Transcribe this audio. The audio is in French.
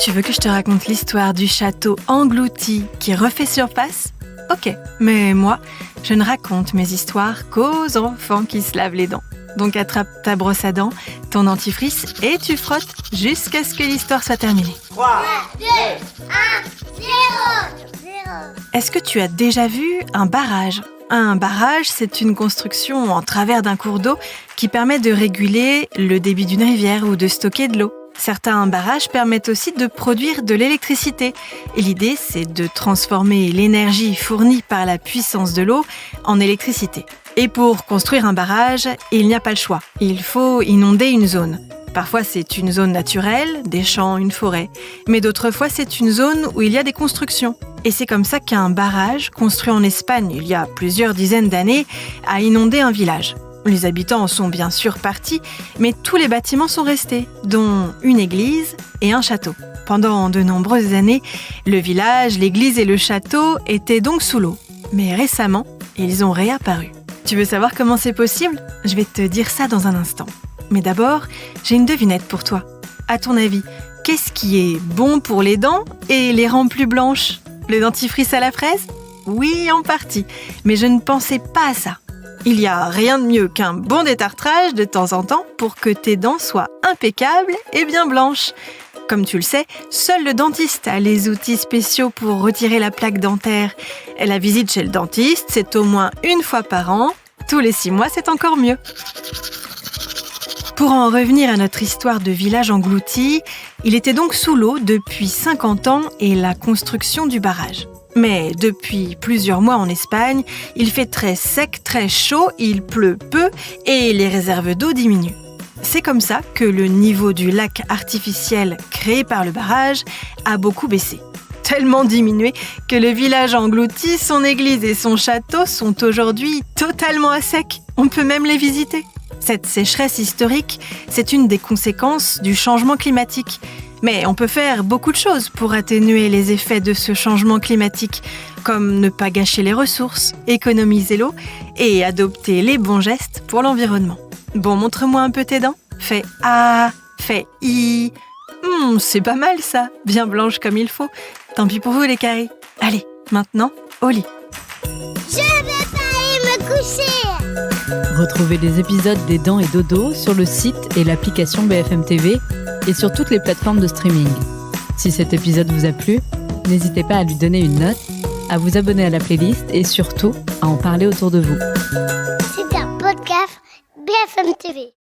Tu veux que je te raconte l'histoire du château englouti qui refait surface ? Ok, mais moi, je ne raconte mes histoires qu'aux enfants qui se lavent les dents. Donc attrape ta brosse à dents, ton dentifrice et tu frottes jusqu'à ce que l'histoire soit terminée. 3, 2, 1, 0. Est-ce que tu as déjà vu un barrage ? Un barrage, c'est une construction en travers d'un cours d'eau qui permet de réguler le débit d'une rivière ou de stocker de l'eau. Certains barrages permettent aussi de produire de l'électricité. Et l'idée, c'est de transformer l'énergie fournie par la puissance de l'eau en électricité. Et pour construire un barrage, il n'y a pas le choix. Il faut inonder une zone. Parfois, c'est une zone naturelle, des champs, une forêt. Mais d'autres fois, c'est une zone où il y a des constructions. Et c'est comme ça qu'un barrage, construit en Espagne il y a plusieurs dizaines d'années, a inondé un village. Les habitants en sont bien sûr partis, mais tous les bâtiments sont restés, dont une église et un château. Pendant de nombreuses années, le village, l'église et le château étaient donc sous l'eau. Mais récemment, ils ont réapparu. Tu veux savoir comment c'est possible ? Je vais te dire ça dans un instant. Mais d'abord, j'ai une devinette pour toi. À ton avis, qu'est-ce qui est bon pour les dents et les rend plus blanches ? Le dentifrice à la fraise ? Oui, en partie. Mais je ne pensais pas à ça. Il n'y a rien de mieux qu'un bon détartrage de temps en temps pour que tes dents soient impeccables et bien blanches. Comme tu le sais, seul le dentiste a les outils spéciaux pour retirer la plaque dentaire. Et la visite chez le dentiste, c'est au moins une fois par an. Tous les 6 mois, c'est encore mieux. Pour en revenir à notre histoire de village englouti, il était donc sous l'eau depuis 50 ans et la construction du barrage. Mais depuis plusieurs mois en Espagne, il fait très sec, très chaud, il pleut peu et les réserves d'eau diminuent. C'est comme ça que le niveau du lac artificiel créé par le barrage a beaucoup baissé. Tellement diminué que le village englouti, son église et son château sont aujourd'hui totalement à sec. On peut même les visiter. Cette sécheresse historique, c'est une des conséquences du changement climatique. Mais on peut faire beaucoup de choses pour atténuer les effets de ce changement climatique, comme ne pas gâcher les ressources, économiser l'eau et adopter les bons gestes pour l'environnement. Bon, montre-moi un peu tes dents. Fais A, fais I. C'est pas mal ça, bien blanche comme il faut. Tant pis pour vous les caries. Allez, maintenant, au lit. Je vais pas aller me coucher. Retrouvez les épisodes des Dents et Dodo sur le site et l'application BFM TV et sur toutes les plateformes de streaming. Si cet épisode vous a plu, n'hésitez pas à lui donner une note, à vous abonner à la playlist et surtout à en parler autour de vous. C'est un podcast BFM TV.